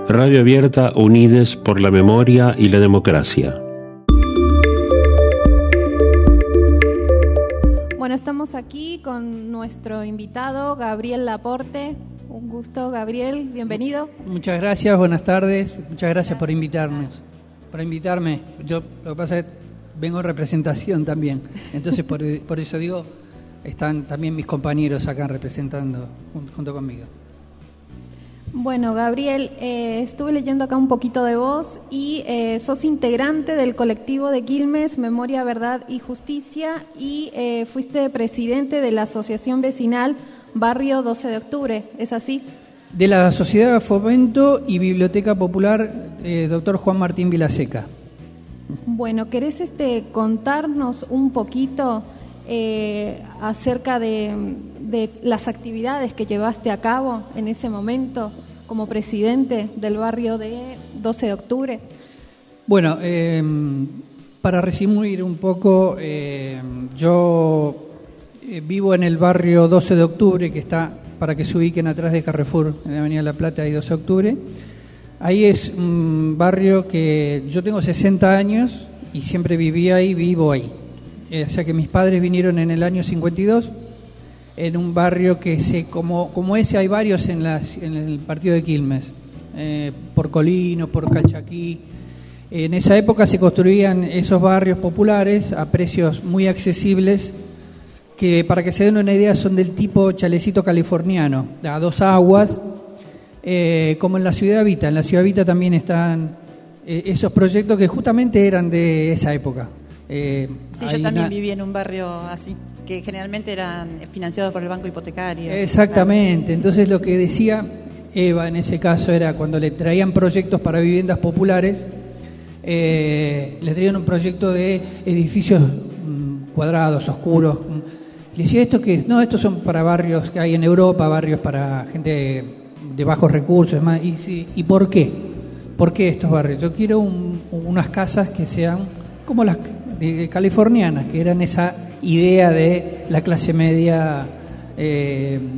Radio Abierta, unides por la memoria y la democracia. Bueno, estamos aquí con nuestro invitado, Gabriel Laporte. Un gusto, Gabriel, bienvenido. Muchas gracias, buenas tardes. Muchas gracias por invitarme. Yo, lo que pasa es que vengo en representación también. Entonces, por eso digo, están también mis compañeros acá representando junto conmigo. Bueno, Gabriel, estuve leyendo acá un poquito de vos y sos integrante del colectivo de Quilmes, Memoria, Verdad y Justicia, y fuiste presidente de la Asociación Vecinal Barrio 12 de Octubre, ¿es así? De la Sociedad de Fomento y Biblioteca Popular, doctor Juan Martín Vilaseca. Bueno, ¿querés contarnos un poquito acerca de las actividades que llevaste a cabo en ese momento como presidente del barrio de 12 de octubre? Bueno, para resumir un poco, yo vivo en el barrio 12 de octubre, que está, para que se ubiquen, atrás de Carrefour, en la Avenida La Plata y 12 de octubre. Ahí es un barrio que yo tengo 60 años y siempre viví ahí, vivo ahí. O sea que mis padres vinieron en el año 52, en un barrio que como ese hay varios en el partido de Quilmes, por Colino, por Calchaquí. En esa época se construían esos barrios populares a precios muy accesibles, que para que se den una idea son del tipo chalecito californiano, a dos aguas, como en la Ciudad Vita. En la Ciudad Vita también están esos proyectos que justamente eran de esa época. Sí, yo también viví en un barrio así, que generalmente eran financiados por el banco hipotecario. Exactamente, entonces lo que decía Eva en ese caso era cuando le traían proyectos para viviendas populares, le traían un proyecto de edificios cuadrados, oscuros. Le decía, ¿esto qué es? No, estos son para barrios que hay en Europa, barrios para gente de bajos recursos. ¿Y por qué? ¿Por qué estos barrios? Yo quiero unas casas que sean como las californianas, que eran esa idea de la clase media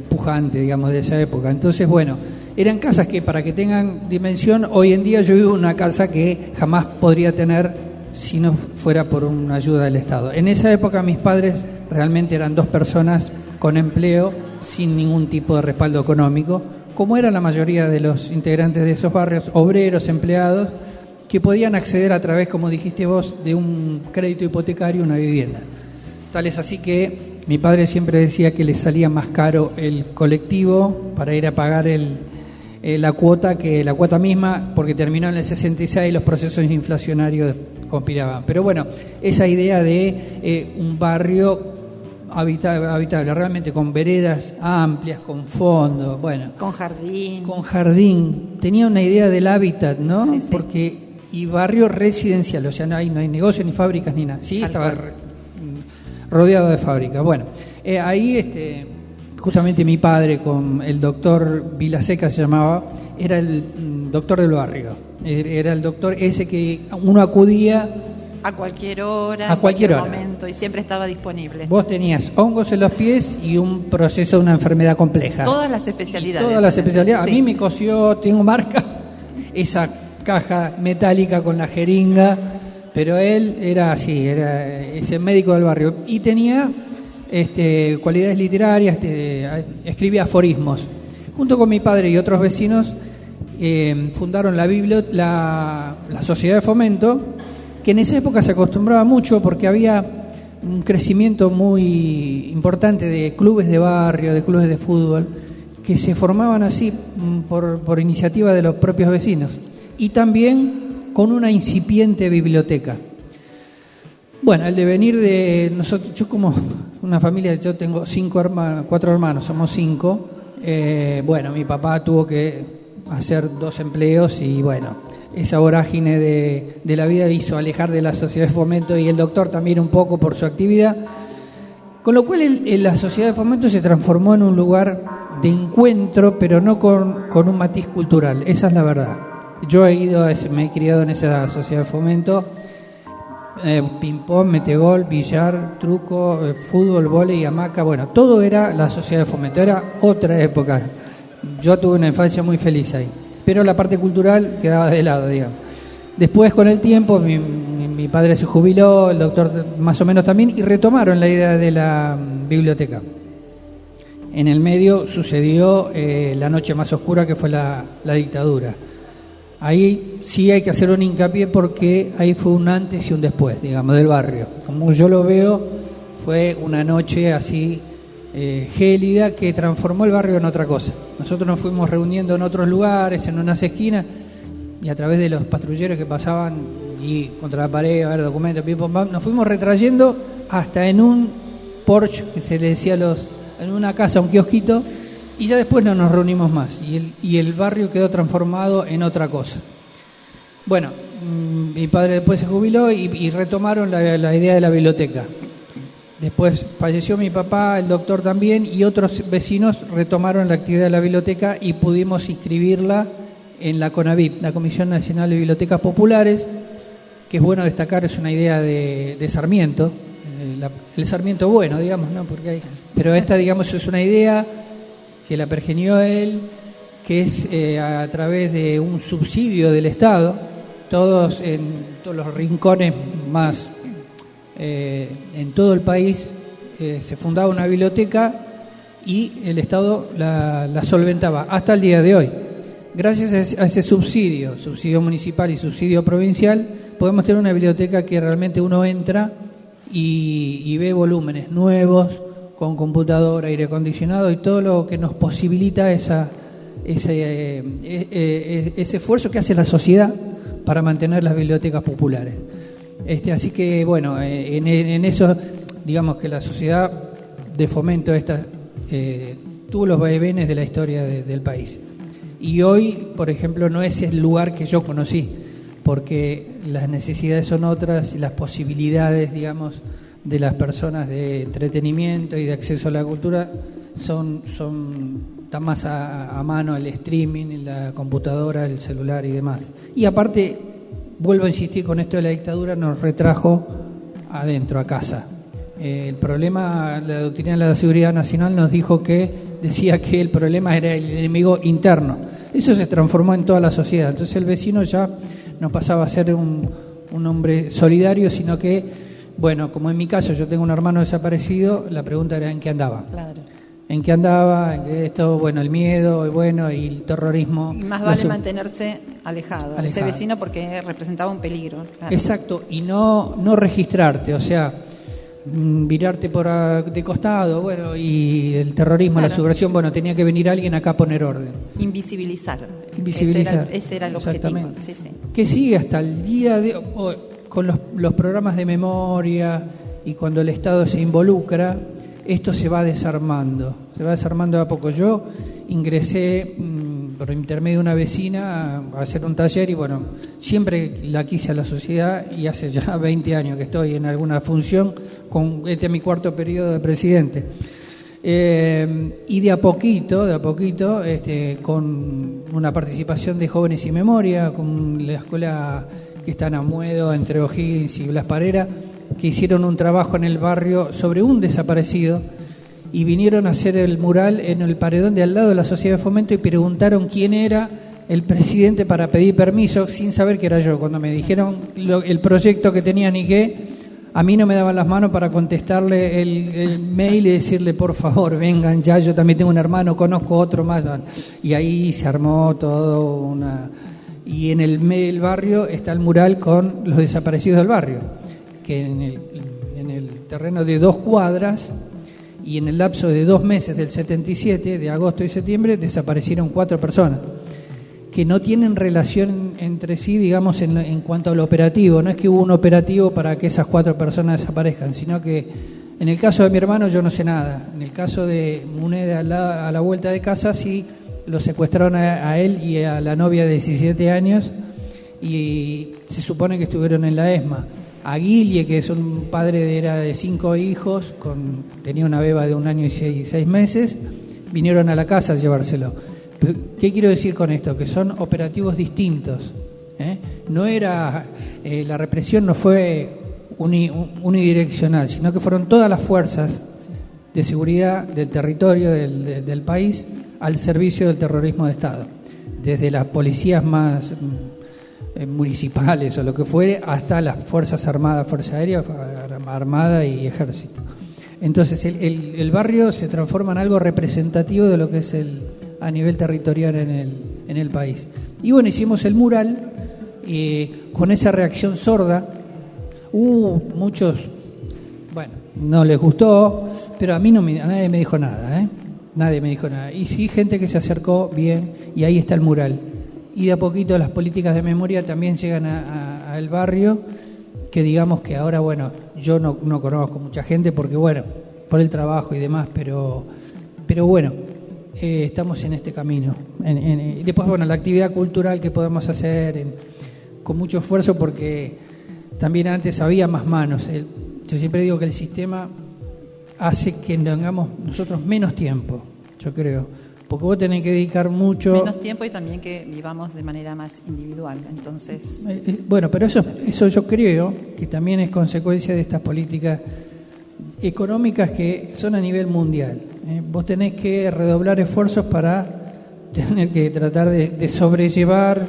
pujante, digamos, de esa época. Entonces, bueno, eran casas que, para que tengan dimensión, hoy en día yo vivo en una casa que jamás podría tener si no fuera por una ayuda del Estado. En esa época mis padres realmente eran dos personas con empleo, sin ningún tipo de respaldo económico, como era la mayoría de los integrantes de esos barrios, obreros, empleados, que podían acceder a través, como dijiste vos, de un crédito hipotecario, una vivienda. Tal es así que mi padre siempre decía que le salía más caro el colectivo para ir a pagar la cuota que la cuota misma, porque terminó en el 66 y los procesos inflacionarios conspiraban. Pero bueno, esa idea de un barrio habitable, realmente con veredas amplias, con fondo, bueno. Con jardín. Con jardín. Tenía una idea del hábitat, ¿no? Sí, sí. Porque... Y barrio residencial, o sea, no hay negocio, ni fábricas, ni nada. Sí, estaba rodeado de fábricas. Bueno, ahí justamente mi padre, con el doctor Vilaseca se llamaba, era el doctor del barrio. Era el doctor ese que uno acudía a cualquier hora, a cualquier hora, momento, y siempre estaba disponible. Vos tenías hongos en los pies y un proceso de una enfermedad compleja. Todas las especialidades. Todas las especialidades. Sí. A mí me cosió, tengo marcas, esa caja metálica con la jeringa, pero él era así, era ese médico del barrio y tenía cualidades literarias, escribía aforismos. Junto con mi padre y otros vecinos fundaron la Sociedad de Fomento, que en esa época se acostumbraba mucho porque había un crecimiento muy importante de clubes de barrio, de clubes de fútbol, que se formaban así por iniciativa de los propios vecinos. Y también con una incipiente biblioteca. Bueno, el devenir de nosotros, yo como una familia, yo tengo 4 hermanos, somos 5. Bueno, mi papá tuvo que hacer 2 empleos y bueno, esa vorágine de la vida hizo alejar de la Sociedad de Fomento y el doctor también un poco por su actividad. Con lo cual la Sociedad de Fomento se transformó en un lugar de encuentro, pero no con un matiz cultural, esa es la verdad. Yo me he criado en esa Sociedad de Fomento, ping-pong, metegol, billar, truco, fútbol, vóley, hamaca, bueno, todo era la Sociedad de Fomento, era otra época. Yo tuve una infancia muy feliz ahí. pero la parte cultural quedaba de lado, digamos. Después, con el tiempo, mi padre se jubiló, el doctor más o menos también, y retomaron la idea de la biblioteca. En el medio sucedió la noche más oscura, que fue la dictadura. Ahí sí hay que hacer un hincapié porque ahí fue un antes y un después, digamos, del barrio. Como yo lo veo, fue una noche así gélida que transformó el barrio en otra cosa. Nosotros nos fuimos reuniendo en otros lugares, en unas esquinas, y a través de los patrulleros que pasaban y contra la pared, a ver documentos, pim, pum, pam, nos fuimos retrayendo hasta en un porche, que se le decía en una casa, un kiosquito, y ya después no nos reunimos más, y el barrio quedó transformado en otra cosa. Bueno, mi padre después se jubiló y retomaron la idea de la biblioteca. Después falleció mi papá, el doctor también, y otros vecinos retomaron la actividad de la biblioteca y pudimos inscribirla en la CONAVIP, la Comisión Nacional de Bibliotecas Populares, que es bueno destacar, es una idea de Sarmiento, el Sarmiento bueno, digamos, ¿no? Pero esta, digamos, es una idea que la pergenió él, que es a través de un subsidio del Estado, en todos los rincones más, en todo el país, se fundaba una biblioteca y el Estado la solventaba hasta el día de hoy. Gracias a ese subsidio municipal y subsidio provincial, podemos tener una biblioteca que realmente uno entra y ve volúmenes nuevos, con computadora, aire acondicionado y todo lo que nos posibilita ese esfuerzo que hace la sociedad para mantener las bibliotecas populares. Así que, bueno, en eso, digamos que la sociedad de fomento tuvo los vaivenes de la historia del país. Y hoy, por ejemplo, no es el lugar que yo conocí, porque las necesidades son otras y las posibilidades, digamos, de las personas de entretenimiento y de acceso a la cultura están más a mano el streaming, la computadora, el celular y demás. Y aparte, vuelvo a insistir con esto de la dictadura, nos retrajo adentro, a casa. El problema, la doctrina de la seguridad nacional nos decía que el problema era el enemigo interno. Eso se transformó en toda la sociedad. Entonces el vecino ya no pasaba a ser un hombre solidario, sino que, bueno, como en mi caso yo tengo un hermano desaparecido, la pregunta era ¿en qué andaba? Claro. ¿En qué andaba? ¿En qué esto? Bueno, el miedo, y el terrorismo. Y más vale mantenerse alejado de ese vecino porque representaba un peligro. Claro. Exacto, y no registrarte, o sea, virarte de costado, bueno, y el terrorismo, claro. La subversión, bueno, tenía que venir alguien acá a poner orden. Invisibilizar. Ese era el objetivo. Sí. Que sigue hasta el día de hoy, con los programas de memoria y cuando el Estado se involucra, esto se va desarmando de a poco. Yo ingresé por intermedio de una vecina a hacer un taller y bueno, siempre la quise a la sociedad y hace ya 20 años que estoy en alguna función, este es mi cuarto periodo de presidente. Y de a poquito, con una participación de Jóvenes y Memoria, con la escuela que está en Amuedo, entre O'Higgins y Blas Parera, que hicieron un trabajo en el barrio sobre un desaparecido y vinieron a hacer el mural en el paredón de al lado de la Sociedad de Fomento y preguntaron quién era el presidente para pedir permiso sin saber que era yo. Cuando me dijeron el proyecto que tenían y a mí no me daban las manos para contestarle el mail y decirle por favor vengan ya, yo también tengo un hermano, conozco otro más. Y ahí se armó todo y en el barrio está el mural con los desaparecidos del barrio, que en el terreno de 2 cuadras y en el lapso de 2 meses del 77, de agosto y septiembre, desaparecieron 4 personas que no tienen relación entre sí, digamos, en cuanto al operativo. No es que hubo un operativo para que esas 4 personas desaparezcan, sino que en el caso de mi hermano yo no sé nada. En el caso de Muneda, a la vuelta de casa, sí lo secuestraron a él y a la novia de 17 años y se supone que estuvieron en la ESMA. A Guille, que es un padre era de 5 hijos, tenía una beba de 1 año y 6 meses, vinieron a la casa a llevárselo. ¿Qué quiero decir con esto? Que son operativos distintos. No era la represión no fue unidireccional, sino que fueron todas las fuerzas de seguridad del territorio del país al servicio del terrorismo de Estado. desde las policías más municipales o lo que fuere, hasta las Fuerzas Armadas, Fuerza Aérea, Armada y Ejército. Entonces el barrio se transforma en algo representativo de lo que es a nivel territorial en el país. Y bueno, hicimos el mural con esa reacción sorda. Muchos, bueno, no les gustó, pero a nadie me dijo nada, Nadie me dijo nada. Y sí, gente que se acercó bien, y ahí está el mural. Y de a poquito las políticas de memoria también llegan al barrio, que digamos que ahora, bueno, yo no conozco mucha gente porque, bueno, por el trabajo y demás, pero bueno, estamos en este camino. Y después, bueno, la actividad cultural que podemos hacer con mucho esfuerzo, porque también antes había más manos. Yo siempre digo que el sistema hace que tengamos nosotros menos tiempo, yo creo, porque vos tenés que dedicar mucho... Menos tiempo y también que vivamos de manera más individual, entonces... Bueno, pero eso yo creo que también es consecuencia de estas políticas económicas que son a nivel mundial. Vos tenés que redoblar esfuerzos para tener que tratar de sobrellevar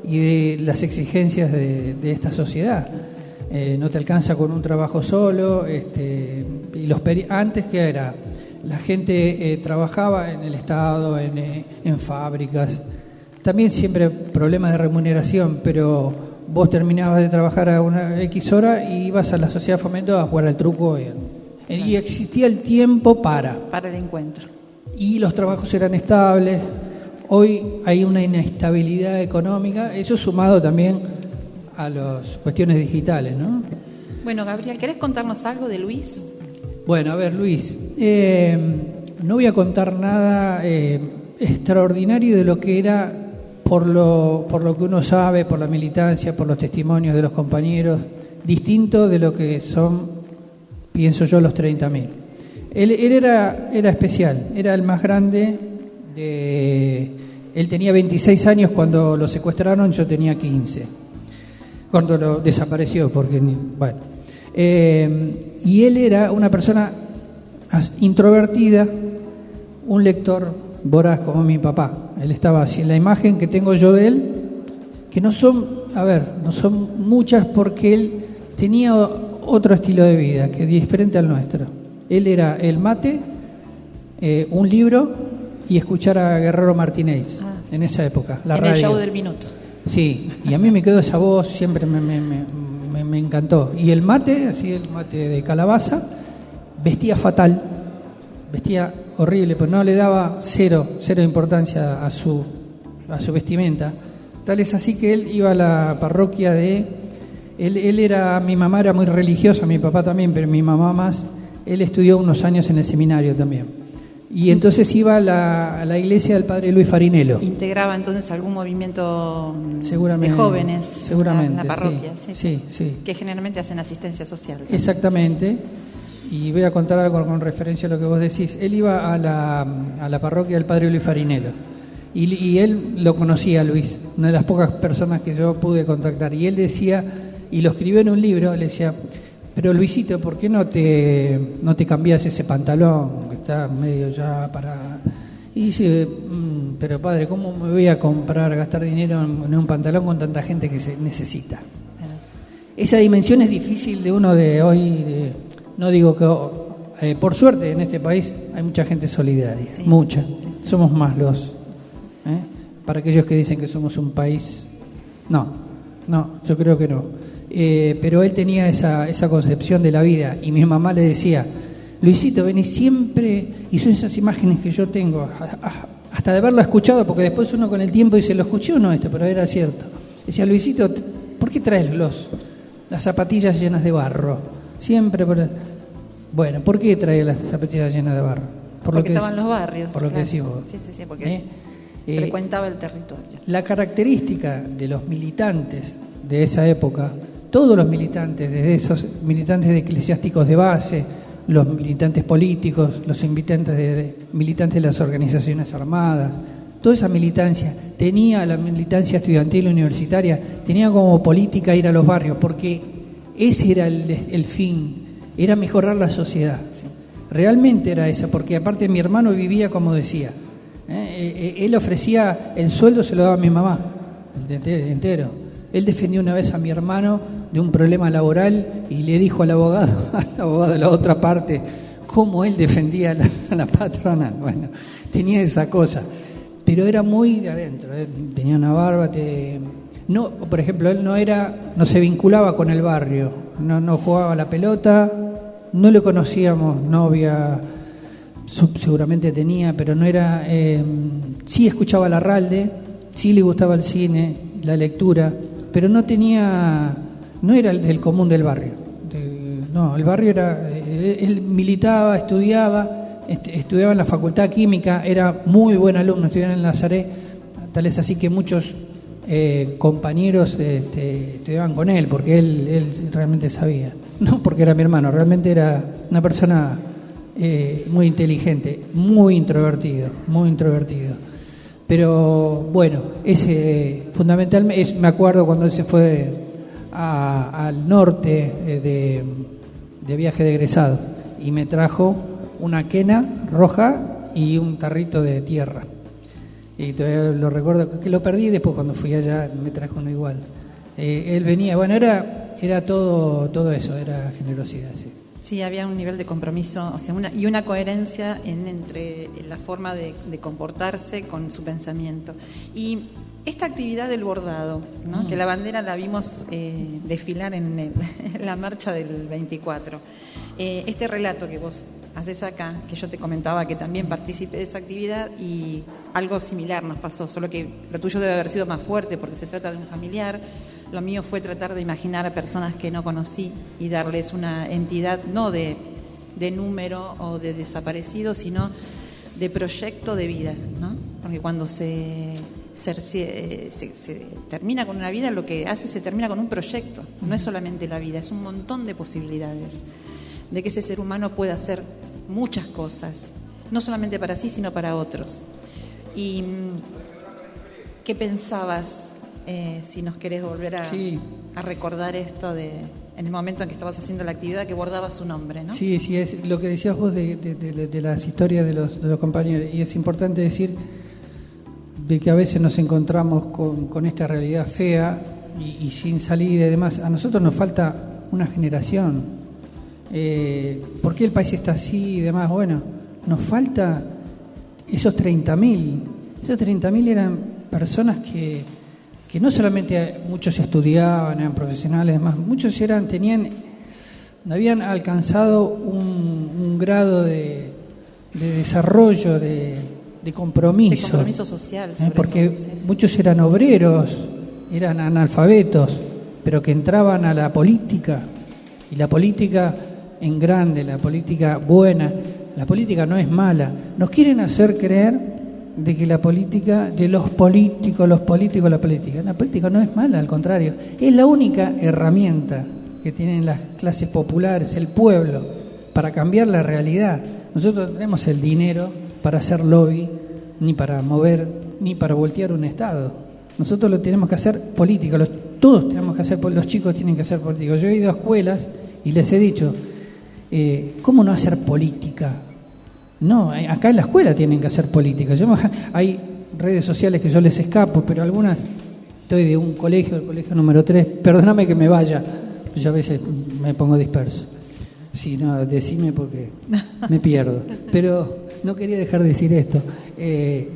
y de las exigencias de esta sociedad. No te alcanza con un trabajo solo, y antes que era, la gente trabajaba en el Estado, en fábricas, también siempre problemas de remuneración, pero vos terminabas de trabajar a una X hora y ibas a la sociedad de fomento a jugar al truco y existía el tiempo para el encuentro. Y los trabajos eran estables. Hoy hay una inestabilidad económica, eso sumado también a las cuestiones digitales, ¿no? Bueno, Gabriel, ¿querés contarnos algo de Luis? Bueno, a ver, Luis, no voy a contar nada extraordinario de lo que era por lo que uno sabe, por la militancia, por los testimonios de los compañeros, distinto de lo que son, pienso yo, los 30.000. Él era especial, era el más grande. Él tenía 26 años cuando lo secuestraron, yo tenía 15. Cuando lo desapareció, porque, bueno. Y él era una persona introvertida, un lector voraz como mi papá. Él estaba así. En la imagen que tengo yo de él, que no son muchas, porque él tenía otro estilo de vida que es diferente al nuestro. Él era el mate, un libro y escuchar a Guerrero Martínez en esa época, la radio. El show del minuto. Sí, y a mí me quedó esa voz, siempre me encantó. Y el mate, así el mate de calabaza, vestía fatal, vestía horrible, pero no le daba cero importancia a su vestimenta. Tal es así que él iba a la parroquia mi mamá era muy religiosa, mi papá también, pero mi mamá más. Él estudió unos años en el seminario también. Y entonces iba a la iglesia del padre Luis Farinello. ¿Integraba entonces algún movimiento seguramente, de jóvenes seguramente, en la parroquia? Sí. Que generalmente hacen asistencia social. Exactamente. Y voy a contar algo con referencia a lo que vos decís. Él iba a la parroquia del padre Luis Farinello. Y él lo conocía, Luis, una de las pocas personas que yo pude contactar. Y él decía, y lo escribió en un libro, le decía... Pero Luisito, ¿por qué no te cambias ese pantalón que está medio ya para...? Y dice, pero padre, ¿cómo me voy a gastar dinero en un pantalón con tanta gente que se necesita? Esa dimensión es difícil de uno de hoy. No digo que... por suerte en este país hay mucha gente solidaria, sí, mucha. Sí. Somos más para aquellos que dicen que somos un país... No, yo creo que no. Pero él tenía esa concepción de la vida, y mi mamá le decía, Luisito, vení siempre, y son esas imágenes que yo tengo, hasta de haberlo escuchado, porque después uno con el tiempo dice, ¿lo escuché o no esto? Pero era cierto. Decía, Luisito, ¿por qué traes las zapatillas llenas de barro? Siempre, bueno, ¿por qué traes las zapatillas llenas de barro? Porque estaban en los barrios. Por lo que decís vos. Sí, porque frecuentaba el territorio. La característica de los militantes de esa época, todos los militantes, desde esos militantes eclesiásticos de base, los militantes políticos, los militantes de las organizaciones armadas, toda esa militancia, la militancia estudiantil universitaria, tenía como política ir a los barrios, porque ese era el fin, era mejorar la sociedad. Sí. Realmente era eso, porque aparte mi hermano vivía, como decía, Él ofrecía el sueldo, se lo daba a mi mamá, entero. Él defendió una vez a mi hermano de un problema laboral y le dijo al abogado de la otra parte, cómo él defendía a la patronal. Bueno, tenía esa cosa, pero era muy de adentro, tenía una barba. No, por ejemplo, él no se vinculaba con el barrio, no jugaba a la pelota, no le conocíamos novia, seguramente tenía, pero no era. Sí escuchaba la Ralde, sí le gustaba el cine, la lectura, pero no era el del común del barrio. No, el barrio era. Él militaba, estudiaba en la Facultad Química, era muy buen alumno, estudiaba en Nazaret, tal es así que muchos compañeros estudiaban con él, porque él realmente sabía. No porque era mi hermano, realmente era una persona muy inteligente, muy introvertido. Pero bueno, fundamentalmente, me acuerdo cuando él se fue al norte de viaje de egresado y me trajo una quena roja y un tarrito de tierra. Y todavía lo recuerdo, que lo perdí después cuando fui allá, me trajo uno igual. Él venía, bueno, era todo eso, era generosidad, sí. Sí, había un nivel de compromiso, o sea, una coherencia entre la forma de comportarse con su pensamiento. Y esta actividad del bordado, ¿no? Que la bandera la vimos desfilar en la marcha del 24. Este relato que vos haces acá, que yo te comentaba que también participé de esa actividad y algo similar nos pasó, solo que lo tuyo debe haber sido más fuerte porque se trata de un familiar. Lo mío fue tratar de imaginar a personas que no conocí y darles una entidad no de número o de desaparecido, sino de proyecto de vida, ¿no? Porque cuando se termina con una vida, lo que hace se termina con un proyecto. No es solamente la vida, es un montón de posibilidades de que ese ser humano pueda hacer muchas cosas, no solamente para sí, sino para otros. ¿Y qué pensabas? Si nos querés volver a recordar esto en el momento en que estabas haciendo la actividad, que bordabas su nombre, ¿no? Sí, es lo que decías vos de las historias de los compañeros, y es importante decir de que a veces nos encontramos con esta realidad fea y sin salida y demás. A nosotros nos falta una generación. ¿Por qué el país está así y demás? Bueno, nos falta esos 30.000. Esos 30.000 eran personas que no solamente muchos estudiaban, eran profesionales, además, muchos habían alcanzado un grado de desarrollo, de compromiso. De compromiso social, porque todo, sí. Muchos eran obreros, eran analfabetos, pero que entraban a la política, y la política en grande, la política buena, la política no es mala. Nos quieren hacer creer de que la política, de la política no es mala, al contrario, es la única herramienta que tienen las clases populares, el pueblo, para cambiar la realidad. Nosotros no tenemos el dinero para hacer lobby, ni para mover, ni para voltear un Estado. Nosotros lo tenemos que hacer política, todos tenemos que hacer, los chicos tienen que hacer política. Yo he ido a escuelas y les he dicho, ¿cómo no hacer política? No, acá en la escuela tienen que hacer política. Hay redes sociales que yo les escapo, pero algunas, estoy de un colegio, el colegio número 3, perdóname que me vaya, yo a veces me pongo disperso. Sí, no, decime porque me pierdo. Pero no quería dejar de decir esto.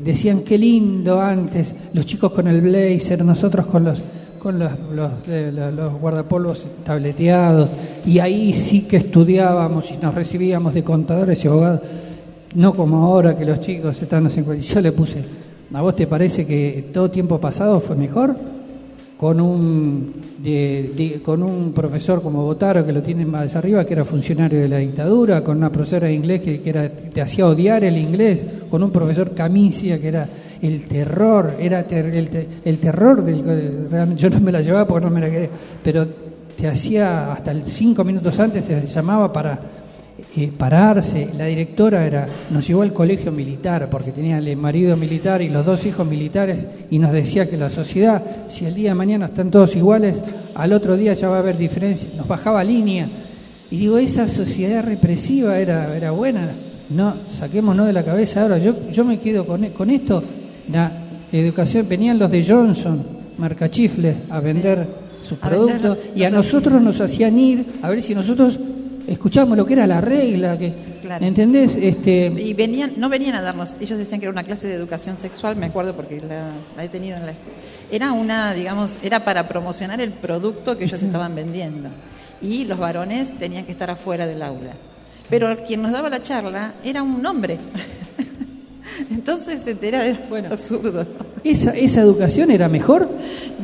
Decían qué lindo antes, los chicos con el blazer, nosotros con los guardapolvos tableteados, y ahí sí que estudiábamos y nos recibíamos de contadores y abogados. No como ahora que los chicos están en cuenta. Yo le puse, ¿a vos te parece que todo tiempo pasado fue mejor? Con un profesor como Botaro, que lo tienen más arriba, que era funcionario de la dictadura, con una profesora de inglés que te hacía odiar el inglés, con un profesor Camicia, que era el terror, el terror realmente yo no me la llevaba porque no me la quería, pero te hacía hasta 5 minutos antes, te llamaba para pararse. La directora nos llevó al colegio militar porque tenía el marido militar y los 2 hijos militares, y nos decía que la sociedad, si el día de mañana están todos iguales, al otro día ya va a haber diferencias. Nos bajaba línea y digo, esa sociedad represiva era buena. no, saquémonos de la cabeza ahora. Yo me quedo con esto. La educación, venían los de Johnson, marcachifles, a vender sus productos, y a nosotros nos hacían ir a ver si nosotros escuchábamos lo que era la regla, Claro. ¿entendés? Y no venían a darnos, ellos decían que era una clase de educación sexual, me acuerdo porque la he tenido en la escuela. Era era para promocionar el producto que ellos estaban vendiendo. Y los varones tenían que estar afuera del aula. Pero quien nos daba la charla era un hombre. Entonces era absurdo. ¿Esa educación era mejor?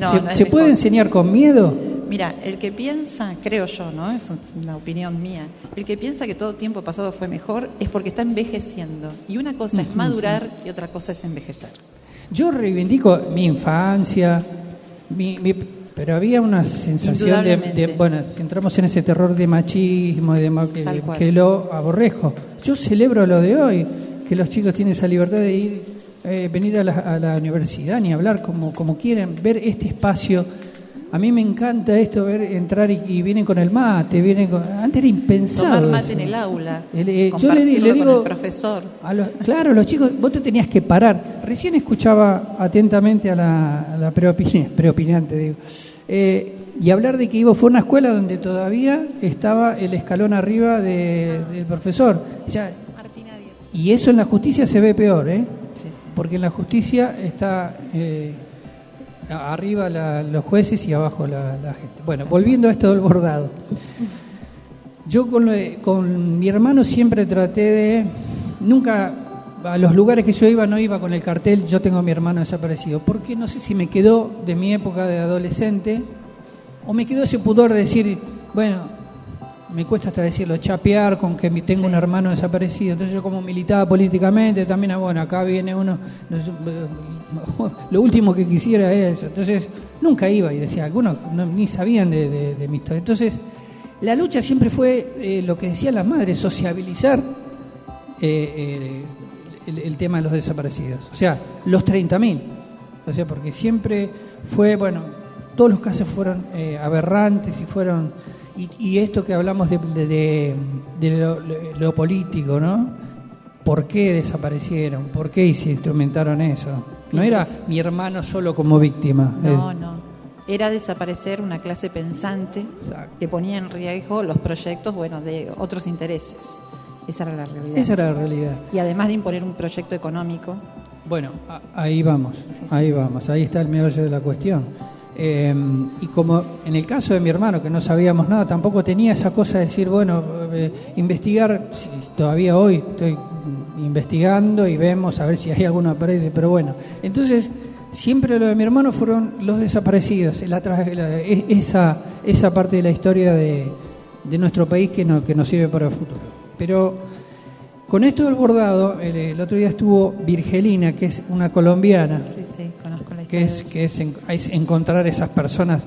No, ¿Se, no es se puede mejor. enseñar con miedo? Mira, el que piensa, creo yo, ¿no? Es una opinión mía. El que piensa que todo tiempo pasado fue mejor es porque está envejeciendo. Y una cosa es madurar y otra cosa es envejecer. Yo reivindico mi infancia, pero había una sensación de bueno, entramos en ese terror de machismo y que lo aborrezco. Yo celebro lo de hoy, que los chicos tienen esa libertad de ir, venir a la universidad, ni hablar como quieren, ver este espacio. A mí me encanta esto, ver entrar y vienen con el mate, antes era impensado. Tomar mate eso. en el aula, Yo le digo con el profesor. Claro, los chicos, vos te tenías que parar. Recién escuchaba atentamente a la preopinante, digo. Y hablar de que fue una escuela donde todavía estaba el escalón arriba del profesor. O sea, y eso en la justicia se ve peor, ¿eh? Sí. Porque en la justicia está arriba los jueces y abajo la gente. Bueno, volviendo a esto del bordado. Yo con mi hermano siempre traté de... Nunca, a los lugares que yo iba, no iba con el cartel, yo tengo a mi hermano desaparecido. Porque no sé si me quedó de mi época de adolescente, o me quedó ese pudor de decir, bueno, me cuesta hasta decirlo, chapear con que tengo un hermano desaparecido. Entonces yo como militaba políticamente, también, bueno, acá viene uno, lo último que quisiera era eso. Entonces nunca iba y decía, algunos ni sabían de mi historia. Entonces la lucha siempre fue lo que decía la madre, sociabilizar el tema de los desaparecidos. O sea, los 30.000. O sea, porque siempre fue, bueno, todos los casos fueron aberrantes y fueron... Y esto que hablamos de lo político, ¿no? ¿Por qué desaparecieron? ¿Por qué se instrumentaron eso? No era mi hermano solo como víctima. No. Era desaparecer una clase pensante. Exacto. Que ponía en riesgo los proyectos, de otros intereses. Esa era la realidad. Esa era la realidad. Y además de imponer un proyecto económico. Bueno, ahí vamos. Ahí está el meollo de la cuestión. Y como en el caso de mi hermano, que no sabíamos nada, tampoco tenía esa cosa de decir, bueno, investigar, si todavía hoy estoy investigando y vemos a ver si hay alguno que aparece, pero bueno. Entonces, siempre lo de mi hermano fueron los desaparecidos, esa parte de la historia de nuestro país que nos sirve para el futuro. Pero con esto del bordado, el otro día estuvo Virgelina, que es una colombiana. Sí, conozco la que historia. es encontrar esas personas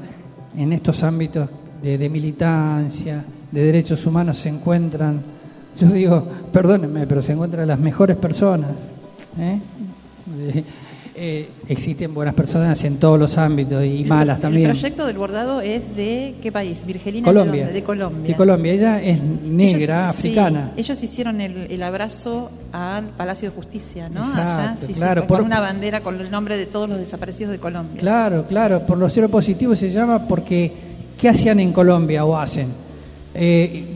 en estos ámbitos de militancia, de derechos humanos, se encuentran, yo digo, perdónenme, pero se encuentran las mejores personas. Existen buenas personas en todos los ámbitos y malas también. El proyecto del bordado es de ¿qué país? Virgelina. Colombia. ¿De Colombia? De Colombia. Ella es negra, africana. Sí, ellos hicieron el abrazo al Palacio de Justicia, ¿no? Exacto, allá, claro, con una bandera con el nombre de todos los desaparecidos de Colombia. Claro, por los cero positivos se llama porque ¿qué hacían en Colombia o hacen?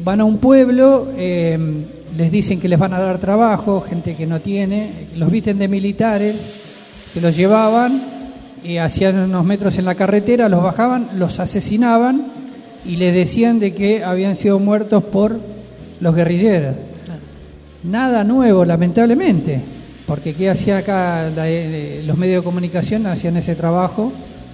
Van a un pueblo, les dicen que les van a dar trabajo, gente que no tiene, los visten de militares, se los llevaban y hacían unos metros en la carretera, los bajaban, los asesinaban y les decían de que habían sido muertos por los guerrilleros. Nada nuevo, lamentablemente, porque ¿qué hacía acá? Los medios de comunicación hacían ese trabajo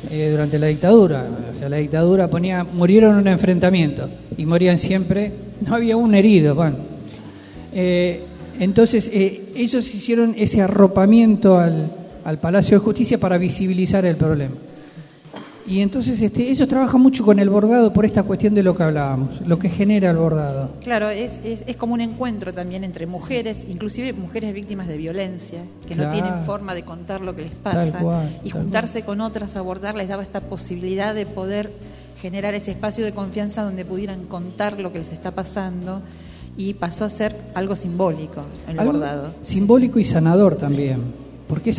durante la dictadura. O sea, la dictadura murieron en un enfrentamiento y morían siempre, no había un herido. Bueno. Entonces, ellos hicieron ese arropamiento al Palacio de Justicia para visibilizar el problema. Y entonces ellos trabajan mucho con el bordado por esta cuestión de lo que hablábamos, lo que genera el bordado. Claro, es como un encuentro también entre mujeres, inclusive mujeres víctimas de violencia, que Claro. no tienen forma de contar lo que les pasa, y juntarse con otras a abordar les daba esta posibilidad de poder generar ese espacio de confianza donde pudieran contar lo que les está pasando. y pasó a ser algo simbólico el Algo bordado. simbólico y sanador también, porque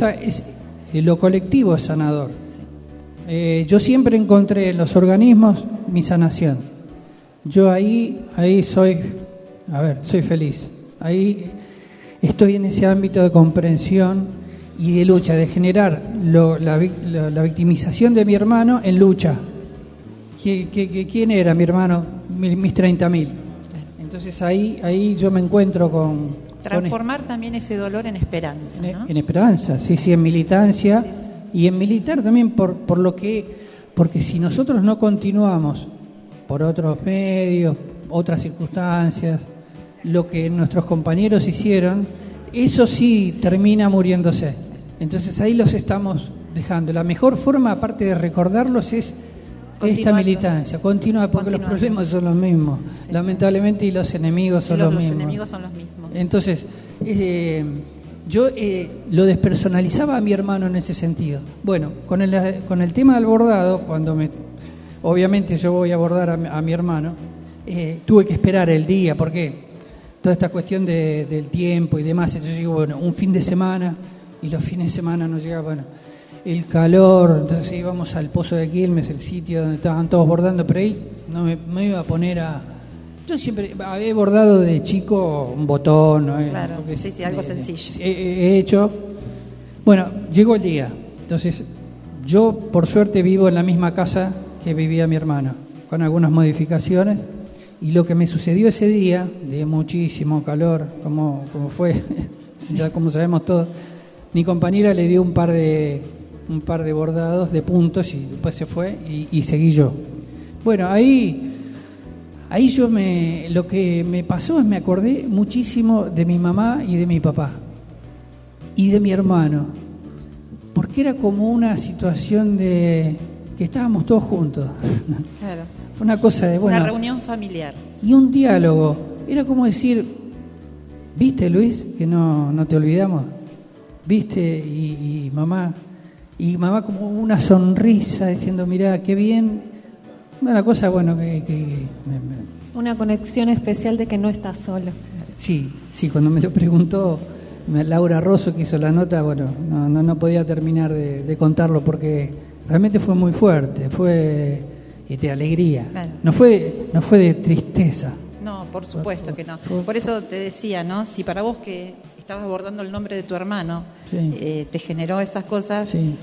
lo colectivo es sanador. Yo siempre encontré en los organismos mi sanación. Yo ahí soy feliz. Ahí estoy en ese ámbito de comprensión y de lucha, de generar la victimización de mi hermano en lucha. ¿Quién era mi hermano? Mis 30.000. Entonces ahí yo me encuentro con Transformar también ese dolor en esperanza, ¿no? en esperanza, sí, en militancia, y en militar también porque si nosotros no continuamos por otros medios, otras circunstancias, lo que nuestros compañeros hicieron, eso sí termina muriéndose. Entonces ahí los estamos dejando. La mejor forma, aparte de recordarlos, es esta militancia, continua, porque los problemas son los mismos, lamentablemente, y los enemigos son los mismos. Los enemigos son los mismos. Entonces, yo lo despersonalizaba a mi hermano en ese sentido. Bueno, con el tema del bordado, obviamente yo voy a bordar a mi hermano, tuve que esperar el día, porque toda esta cuestión del tiempo y demás, entonces digo, bueno, un fin de semana, y los fines de semana nos llega, bueno, el calor, entonces íbamos al Pozo de Quilmes, el sitio donde estaban todos bordando, pero ahí no me iba a poner a... Yo siempre había bordado de chico un botón, ¿no? Claro, sí, algo sencillo. He hecho... Bueno, llegó el día, entonces yo por suerte vivo en la misma casa que vivía mi hermano, con algunas modificaciones, y lo que me sucedió ese día, de muchísimo calor, como fue, ya como sabemos todos, mi compañera le dio un par de bordados de puntos y después se fue y seguí yo. Bueno, ahí lo que me pasó es me acordé muchísimo de mi mamá y de mi papá y de mi hermano, porque era como una situación de que estábamos todos juntos. Claro. Fue una cosa de una reunión familiar y un diálogo. Era como decir, ¿viste, Luis, que no te olvidamos? ¿Viste? Y mamá como una sonrisa diciendo, mirá, qué bien. Una cosa, bueno, Una conexión especial de que no estás solo. Sí, cuando me lo preguntó Laura Rosso, que hizo la nota, bueno, no podía terminar de contarlo porque realmente fue muy fuerte, fue de alegría. Claro. No fue de tristeza. No, por supuesto que no. Por eso te decía, ¿no? Si para vos que estabas abordando el nombre de tu hermano, sí, te generó esas cosas, sí,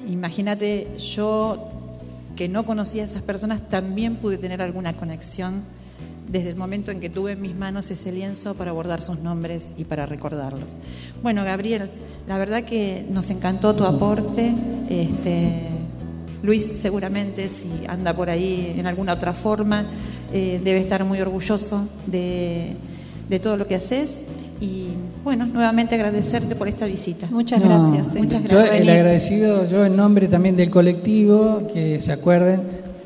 imagínate, yo que no conocía a esas personas también pude tener alguna conexión desde el momento en que tuve en mis manos ese lienzo para bordar sus nombres y para recordarlos. Bueno, Gabriel, la verdad que nos encantó tu aporte. Luis seguramente, si anda por ahí en alguna otra forma, debe estar muy orgulloso de todo lo que haces. Y bueno, nuevamente agradecerte por esta visita. Muchas gracias. Muchas gracias. Yo, el agradecido, yo en nombre también del colectivo, que se acuerden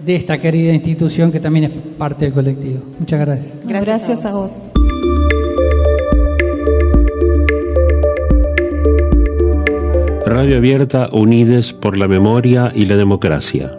de esta querida institución que también es parte del colectivo. Muchas gracias. Gracias a vos. Radio Abierta, unides por la memoria y la democracia.